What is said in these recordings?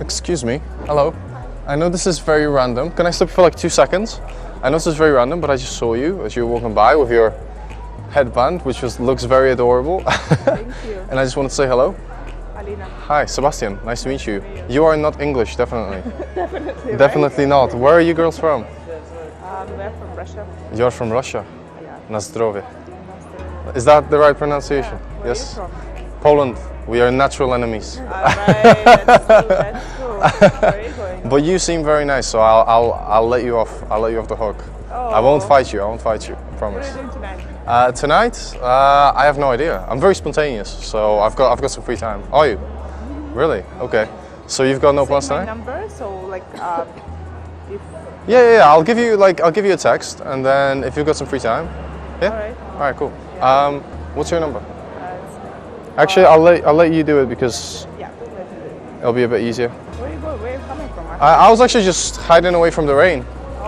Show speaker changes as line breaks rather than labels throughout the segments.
Excuse me. Hello. I know this is very random. Can I stop you for like 2 seconds? I know this is very random, but I just saw you as you were walking by with your headband, which looks very adorable.
Thank you.
And I just wanted to say hello.
Alina.
Hi, Sebastian. Nice to meet you. You are not English, definitely.
Definitely.
Definitely not. Where are you girls from?
We're from Russia.
You're from Russia.
Yeah.
Na zdrowie. Is that the right pronunciation?
Where
Yes.
are you from?
Poland. We are natural enemies.
Alright, that's true. Where are you going?
But you seem very nice, so I'll let you off. I'll let you off the hook. I won't fight you. I won't fight you.
What are
Promise.
you doing tonight?
Tonight, I have no idea. I'm very spontaneous, so I've got some free time. Are you? Really? Okay. So you've got no plans
Save my
tonight?
number, so like if
Yeah. I'll give you a text, and then if you've got some free time. Yeah.
alright.
All right. Cool.
Yeah.
What's your number? Actually, I'll let you do it because
Yeah, let's do it.
it'll be a bit easier.
Where are you going? Where are you coming from?
I was actually just hiding away from the rain,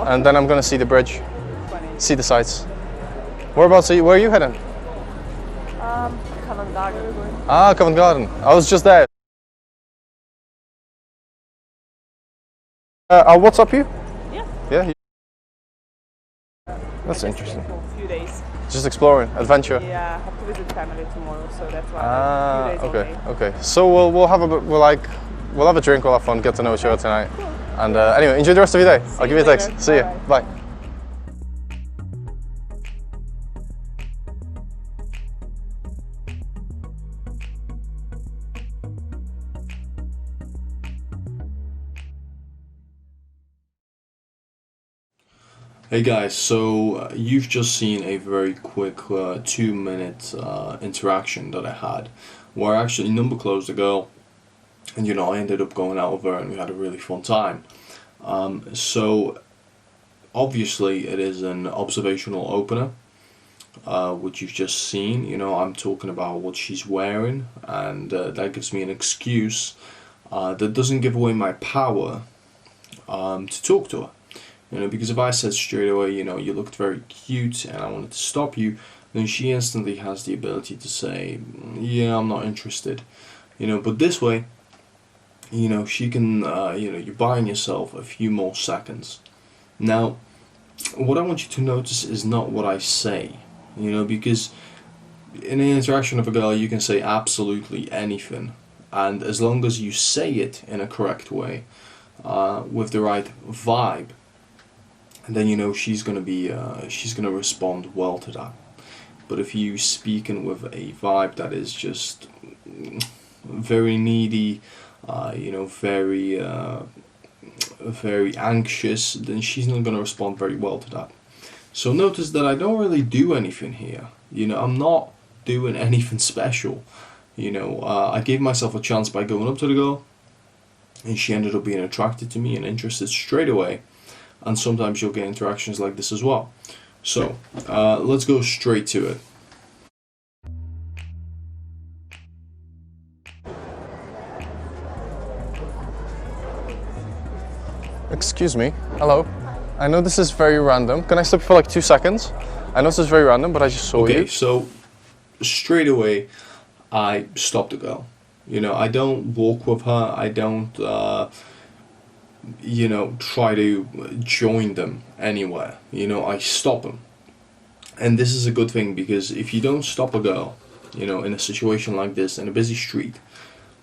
and then I'm gonna see the bridge,
Funny.
see the sights. Whereabouts are you? Where are you heading?
Covent Garden. Where are you going?
Ah, Covent Garden. I was just there. I'll WhatsApp you.
Yeah.
Yeah. That's interesting.
For a few days.
Just exploring, adventure.
Yeah, I have to visit family tomorrow, so that's why.
Ah,
a few days
okay,
only.
okay. So we'll have a drink, we'll have fun, get to know each other tonight. And anyway, enjoy the rest of your day. I'll give you a text.
later.
See you.
Bye-bye.
Bye. Hey guys, so you've just seen a very quick 2-minute interaction that I had where I actually number closed a girl, and I ended up going out with her and we had a really fun time. So obviously it is an observational opener, which you've just seen. I'm talking about what she's wearing, and that gives me an excuse that doesn't give away my power to talk to her. Because if I said straight away, you looked very cute and I wanted to stop you, then she instantly has the ability to say, yeah, I'm not interested. But this way, she can, you're buying yourself a few more seconds. Now, what I want you to notice is not what I say, because in an interaction with a girl, you can say absolutely anything. And as long as you say it in a correct way, with the right vibe, then she's gonna respond well to that. But if you speaking with a vibe that is just very needy, very anxious, then she's not gonna respond very well to that. So notice that I don't really do anything here. I'm not doing anything special. I gave myself a chance by going up to the girl, and she ended up being attracted to me and interested straight away. And sometimes you'll get interactions like this as well. So, let's go straight to it. Excuse me. Hello. I know this is very random. Can I stop you for like 2 seconds? I know this is very random, but I just saw you. Okay, so straight away, I stopped the girl. I don't walk with her. I don't... try to join them anywhere. I stop them. And this is a good thing, because if you don't stop a girl, in a situation like this, in a busy street,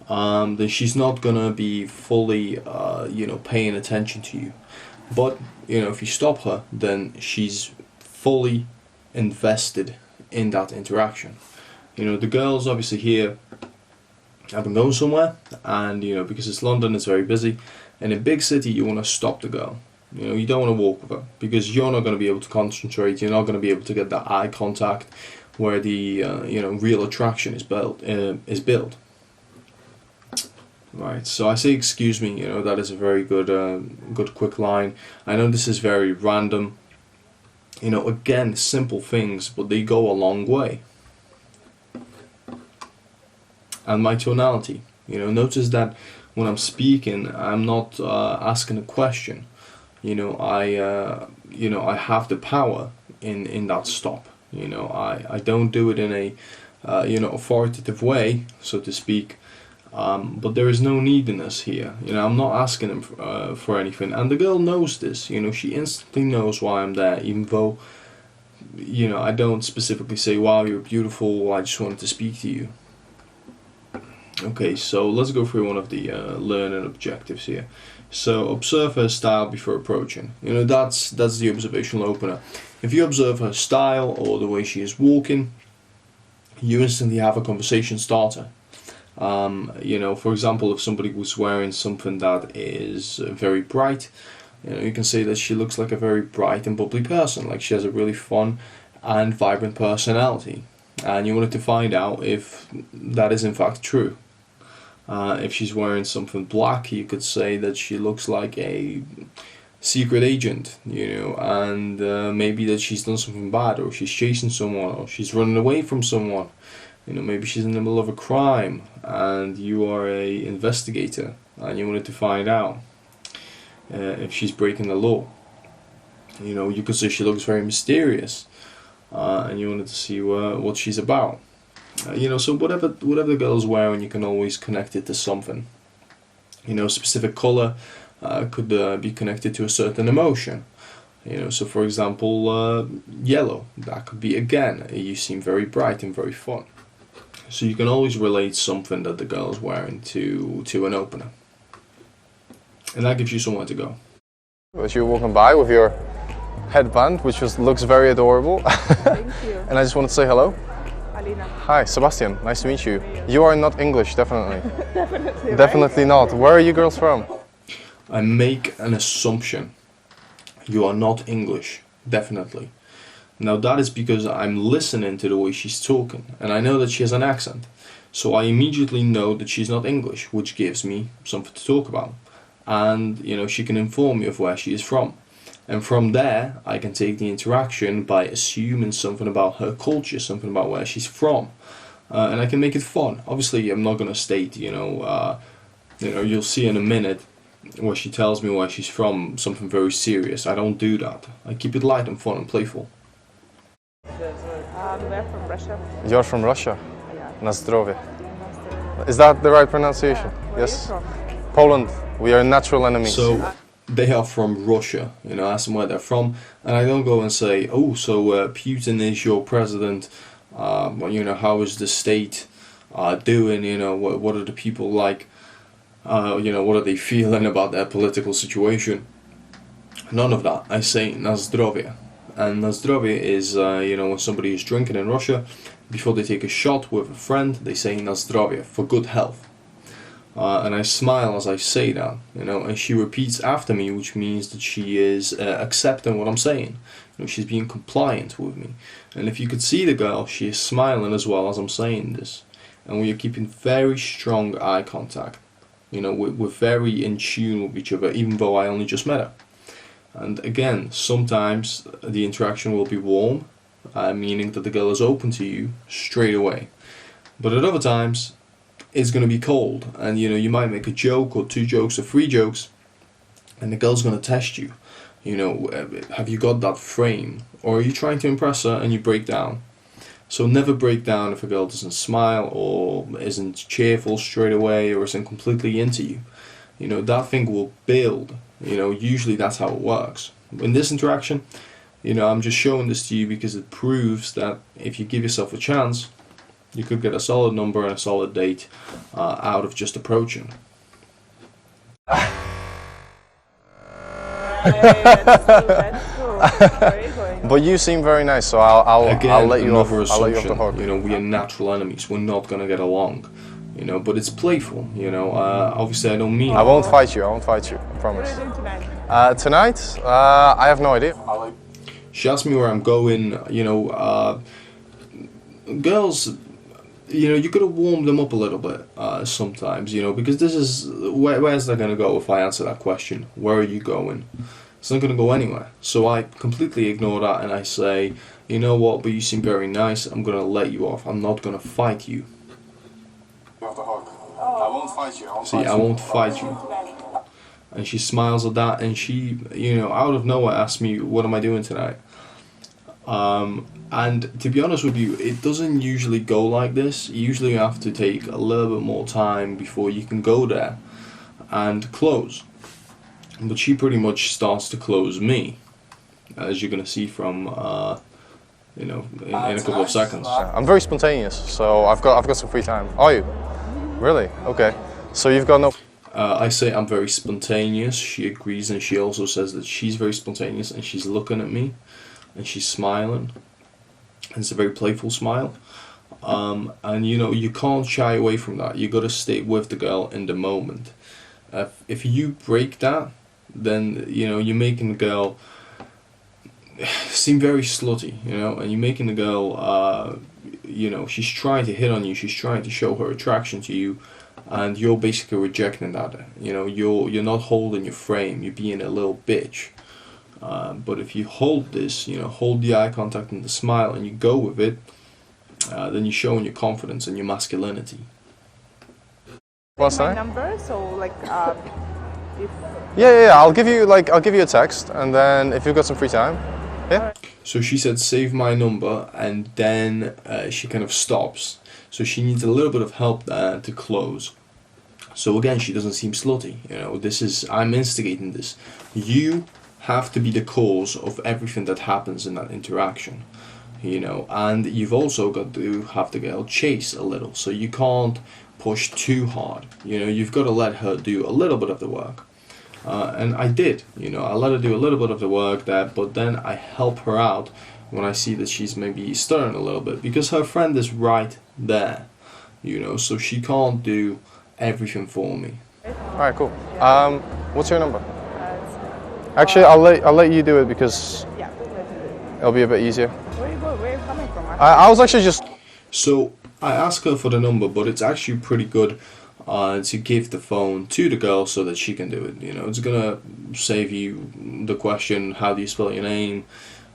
then she's not gonna be fully, paying attention to you. But, if you stop her, then she's fully invested in that interaction. The girls obviously here have been going somewhere, and, because it's London, it's very busy. In a big city, you want to stop the girl. You don't want to walk with her, because you're not going to be able to concentrate. You're not going to be able to get that eye contact where the real attraction is built. Right. So I say, excuse me. That is a very good quick line. I know this is very random. Again, simple things, but they go a long way. And my tonality. Notice that when I'm speaking, I'm not asking a question. I have the power in that stop. I don't do it in a authoritative way, so to speak. But there is no neediness here. I'm not asking him for anything, and the girl knows this. She instantly knows why I'm there, even though I don't specifically say, "Wow, you're beautiful. I just wanted to speak to you." Okay, so let's go through one of the learning objectives here. So observe her style before approaching. That's the observational opener. If you observe her style or the way she is walking, you instantly have a conversation starter. For example, if somebody was wearing something that is very bright, you can say that she looks like a very bright and bubbly person, like she has a really fun and vibrant personality. And you wanted to find out if that is in fact true. If she's wearing something black, you could say that she looks like a secret agent, and maybe that she's done something bad, or she's chasing someone, or she's running away from someone. Maybe she's in the middle of a crime, and you are a investigator, and you wanted to find out if she's breaking the law. You could say she looks very mysterious, and you wanted to see what she's about. So whatever the girl's wearing, you can always connect it to something. Specific color could be connected to a certain emotion. So for example, yellow, that could be, again, you seem very bright and very fun. So you can always relate something that the girl is wearing to an opener. And that gives you somewhere to go.
As you're walking by with your headband, which looks very adorable.
Thank you.
And I just wanted to say hello.
Alina.
Hi, Sebastian. Nice to meet you. You are not English, definitely.
Definitely.
Definitely not. Where are you girls from?
I make an assumption. You are not English, definitely. Now that is because I'm listening to the way she's talking, and I know that she has an accent. So I immediately know that she's not English, which gives me something to talk about. And, she can inform me of where she is from. And from there, I can take the interaction by assuming something about her culture, something about where she's from. And I can make it fun. Obviously, I'm not going to state, you'll see in a minute where she tells me where she's from, something very serious. I don't do that. I keep it light and fun and playful.
We're from Russia.
You're from Russia?
Yeah.
Na zdrowie. Is that the right pronunciation?
Where
Yes.
are you from?
Poland. We are natural enemies.
So they are from Russia, ask them where they're from, and I don't go and say, oh, so Putin is your president, how is the state doing, what are the people like, what are they feeling about their political situation. None of that. I say na zdrowie. And na zdrowie is, when somebody is drinking in Russia, before they take a shot with a friend, they say na zdrowie, for good health. And I smile as I say that, and she repeats after me, which means that she is accepting what I'm saying. She's being compliant with me. And if you could see the girl, she is smiling as well as I'm saying this. And we are keeping very strong eye contact. We're very in tune with each other, even though I only just met her. And again, sometimes the interaction will be warm, meaning that the girl is open to you straight away. But at other times, it's going to be cold, and you might make a joke or two jokes or three jokes, and the girl's going to test you. Have you got that frame, or are you trying to impress her and you break down? So never break down if a girl doesn't smile or isn't cheerful straight away or isn't completely into you. That thing will build. Usually that's how it works. In this interaction, I'm just showing this to you because it proves that if you give yourself a chance, you could get a solid number and a solid date out of just approaching.
That's true. Where are you going?
But you seem very nice, so I'll let you off.
Another
I'll let you off
assumption.
the hook.
We are natural enemies. We're not gonna get along. But it's playful. Obviously I don't mean.
I won't fight you. I promise.
What are you doing tonight?
Tonight, I have no idea.
She asked me where I'm going. Girls, you gotta warm them up a little bit sometimes. Because this is where's that gonna go if I answer that question? Where are you going? It's not gonna go anywhere. So I completely ignore that and I say, you know what? But you seem very nice. I'm gonna let you off. I'm not gonna fight you.
Off the hook. I won't fight you.
I won't fight you. And she smiles at that, and she, out of nowhere asks me, what am I doing tonight? And to be honest with you, it doesn't usually go like this. Usually you have to take a little bit more time before you can go there and close. But she pretty much starts to close me, as you're gonna see from in a couple of seconds.
I'm very spontaneous, so I've got some free time. Are you? Really? Okay. So you've got no.
I say I'm very spontaneous. She agrees, and she also says that she's very spontaneous, and she's looking at me, and she's smiling. And it's a very playful smile. And you can't shy away from that. You got to stay with the girl in the moment. If you break that, then you're making the girl seem very slutty, and you're making the girl, she's trying to hit on you, she's trying to show her attraction to you, and you're basically rejecting that. You're not holding your frame, you're being a little bitch. But if you hold this, hold the eye contact and the smile, and you go with it, then you're showing your confidence and your masculinity.
What's
My
that?
number, so like if
Yeah. I'll give you a text, and then if you've got some free time. Yeah.
So she said, save my number, and then she kind of stops. So she needs a little bit of help there to close. So again, she doesn't seem slutty. I'm instigating this. You have to be the cause of everything that happens in that interaction. And you've also got to have the girl chase a little. So you can't push too hard. You've got to let her do a little bit of the work. And I did, I let her do a little bit of the work there, but then I help her out when I see that she's maybe stuttering a little bit, because her friend is right there, so she can't do everything for me.
Alright, cool. What's your number? Actually, I'll let you do it because
yeah, let's do it.
it'll be a bit easier.
Where are you coming from?
I was actually just.
So I asked her for the number, but it's actually pretty good to give the phone to the girl so that she can do it. It's gonna save you the question, how do you spell your name,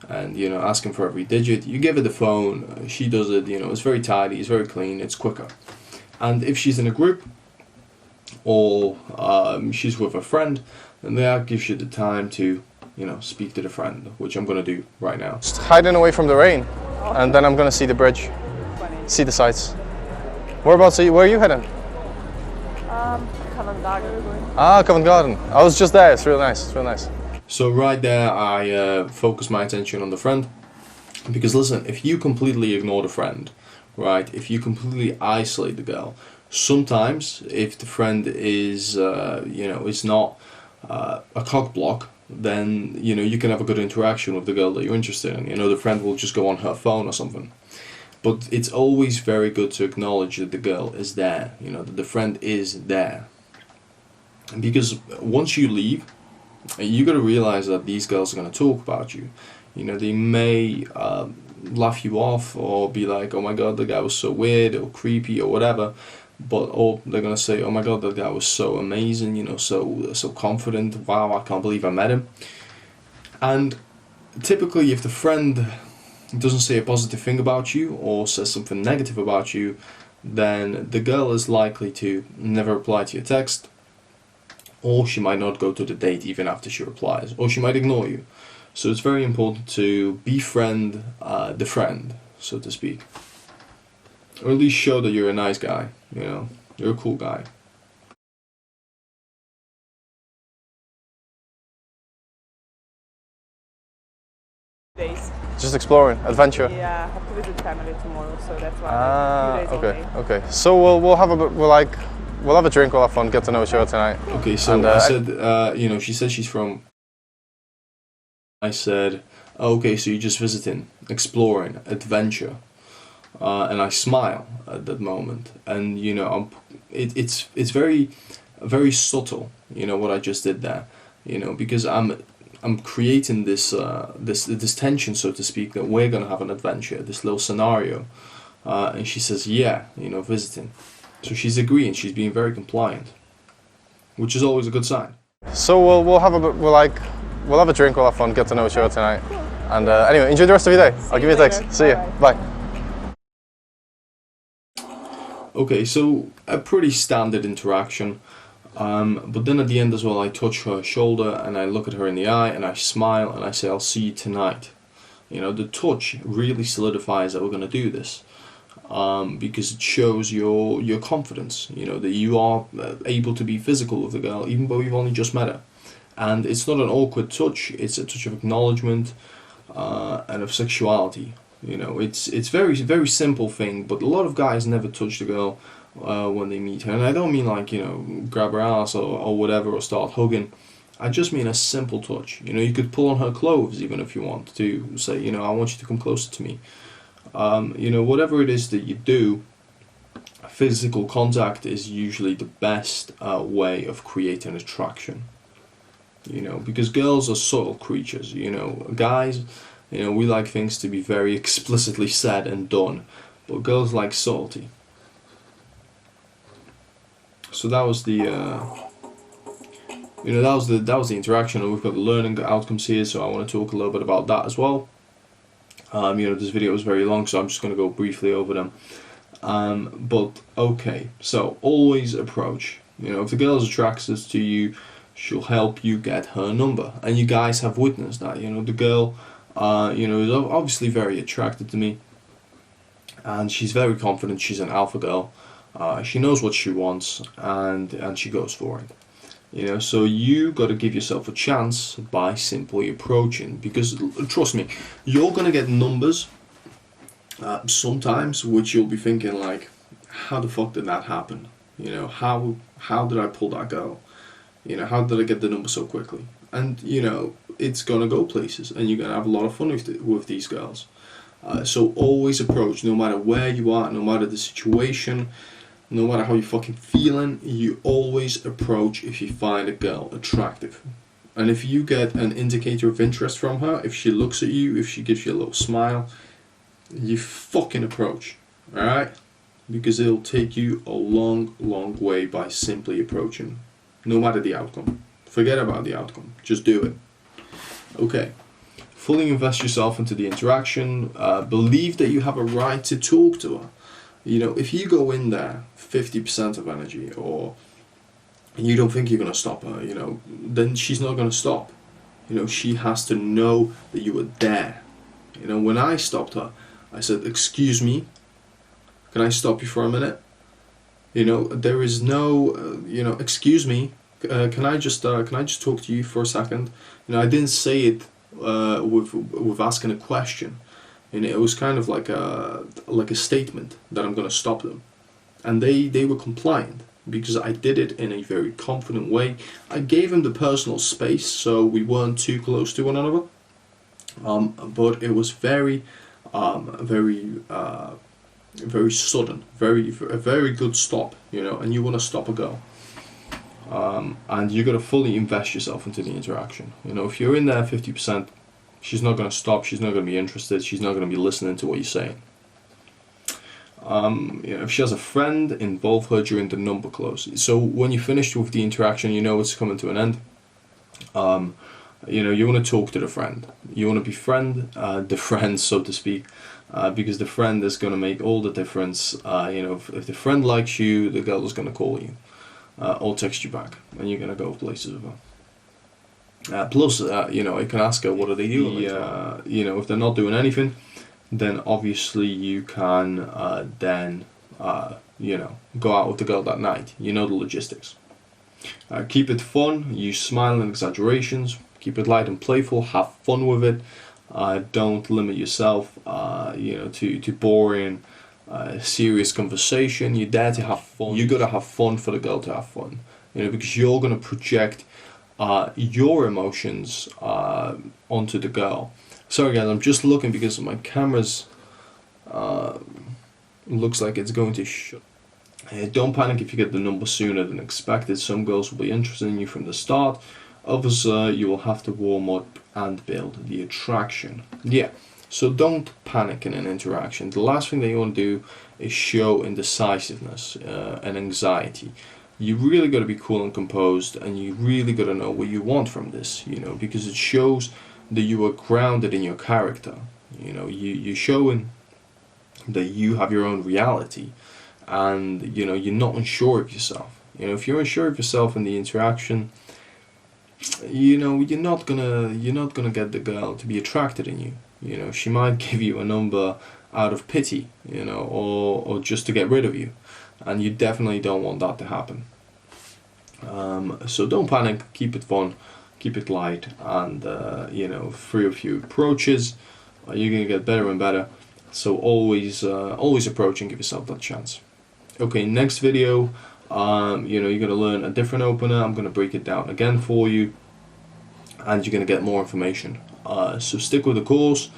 and asking for every digit. You give her the phone, she does it. It's very tidy, it's very clean, it's quicker. And if she's in a group or she's with a friend, then that gives you the time to speak to the friend, which I'm gonna do right now.
Just hiding away from the rain, and then I'm gonna see the bridge, see the sights. Whereabouts where are you heading?
Covent Garden.
Covent Garden. I was just there. It's real nice. It's real nice.
So right there, I focus my attention on the friend, because listen, if you completely ignore the friend, right? If you completely isolate the girl, sometimes if the friend is, is not a cock block, then you can have a good interaction with the girl that you're interested in. The friend will just go on her phone or something. But it's always very good to acknowledge that the girl is there. That the friend is there. Because once you leave, you got to realize that these girls are going to talk about you. They may laugh you off or be like, oh my god, the guy was so weird or creepy or whatever. Or they're going to say, oh my god, that guy was so amazing, so confident. Wow, I can't believe I met him. And typically, if the friend doesn't say a positive thing about you or says something negative about you, then the girl is likely to never reply to your text, or she might not go to the date even after she replies, or she might ignore you. So it's very important to befriend the friend, so to speak. Or at least show that you're a nice guy, you're a cool guy.
Days.
Just exploring, adventure.
Yeah, I have to visit family tomorrow, so that's why. 2 days
Okay,
only.
okay. So we'll have a drink, we'll have fun, get to know each other tonight.
Okay, so
And,
I said, she said she's from. I said, okay, so you're just visiting, exploring, adventure, and I smile at that moment, and it's very, very subtle, what I just did there, because I'm creating this this tension, so to speak, that we're gonna have an adventure, this little scenario, and she says, yeah, visiting, so she's agreeing, she's being very compliant, which is always a good sign.
So we'll have a drink, we'll have fun, get to know each other tonight. And anyway, enjoy the rest of your day. I'll give you a text. See you. Bye.
Okay, so a pretty standard interaction, but then at the end as well, I touch her shoulder and I look at her in the eye and I smile and I say, I'll see you tonight. You know, the touch really solidifies that we're going to do this, because it shows your confidence. You know, that you are able to be physical with the girl even though you've only just met her, and it's not an awkward touch. It's a touch of acknowledgement and of sexuality. You know, it's very simple thing, but a lot of guys never touch the girl when they meet her, and I don't mean like, you know, grab her ass or whatever or start hugging. I just mean a simple touch. You know, you could pull on her clothes even if you want to say, you know, I want you to come closer to me. You know, whatever it is that you do, physical contact is usually the best way of creating attraction. You know, because girls are subtle creatures. You know, guys, you know, we like things to be very explicitly said and done, but girls like subtlety. So that was the, you know, that was the interaction, and we've got the learning outcomes here. So I want to talk a little bit about that as well. You know, this video is very long, so I'm just going to go briefly over them. But okay, so always approach. You know, if the girl is attracted to you, she'll help you get her number, and you guys have witnessed that. You know, the girl, you know, is obviously very attracted to me, and she's very confident. She's an alpha girl. She knows what she wants, and she goes for it. You know, so you got to give yourself a chance by simply approaching, because trust me, you're gonna get numbers sometimes which you'll be thinking like, how the fuck did that happen? You know, how did I pull that girl? You know, how did I get the number so quickly? And you know, it's gonna go places, and you're gonna have a lot of fun with these girls. So always approach, no matter where you are, no matter the situation. No matter how you're fucking feeling, you always approach if you find a girl attractive. And if you get an indicator of interest from her, if she looks at you, if she gives you a little smile, you fucking approach, alright? Because it'll take you a long, long way by simply approaching, no matter the outcome. Forget about the outcome, just do it. Okay, fully invest yourself into the interaction, believe that you have a right to talk to her. You know, if you go in there 50% of energy, or you don't think you're going to stop her, you know, then she's not going to stop. You know, she has to know that you were there. You know, when I stopped her, I said, excuse me, can I stop you for a minute? You know, there is no, you know, excuse me, can I just talk to you for a second? You know, I didn't say it with asking a question. And it was kind of like a statement that I'm going to stop them, and they were compliant because I did it in a very confident way. I gave them the personal space, so we weren't too close to one another. But it was very sudden, a very good stop. You know, and you want to stop a girl, and you got to fully invest yourself into the interaction. You know, if you're in there 50%. She's not going to stop, she's not going to be interested, she's not going to be listening to what you're saying. You know, if she has a friend, involve her during the number close. So when you're finished with the interaction, you know it's coming to an end. You know, you want to talk to the friend. You want to befriend the friend, so to speak, because the friend is going to make all the difference. You know, if the friend likes you, the girl is going to call you or text you back, and you're going to go places with her. Plus, you know, you can ask her what are they doing. You know, if they're not doing anything, then obviously you can then you know, go out with the girl that night. You know the logistics. Keep it fun. Use smile and exaggerations. Keep it light and playful. Have fun with it. Don't limit yourself. You know, to boring, serious conversation. You're there to have fun. You gotta have fun for the girl to have fun. You know, because you're gonna project your emotions onto the girl. Sorry guys, I'm just looking because my camera's looks like it's going to shut. Don't panic if you get the number sooner than expected. Some girls will be interested in you from the start. Others you will have to warm up and build the attraction. Yeah, so don't panic in an interaction. The last thing that you want to do is show indecisiveness and anxiety. You really got to be cool and composed, and you really got to know what you want from this, you know, because it shows that you are grounded in your character. You know, you're showing that you have your own reality, and you know, you're not unsure of yourself. You know, if you're unsure of yourself in the interaction, you know, you're not gonna get the girl to be attracted in you. You know, she might give you a number out of pity, you know, or just to get rid of you, and you definitely don't want that to happen. So don't panic, keep it fun, keep it light, and you know, through a few approaches, you're gonna get better and better. So always approach and give yourself that chance. Okay, next video, you know, you're gonna learn a different opener. I'm gonna break it down again for you, and you're gonna get more information. So stick with the course.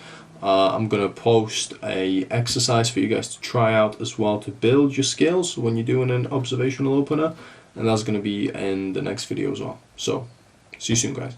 I'm gonna post a exercise for you guys to try out as well to build your skills when you're doing an observational opener, and that's gonna be in the next video as well. So see you soon, guys.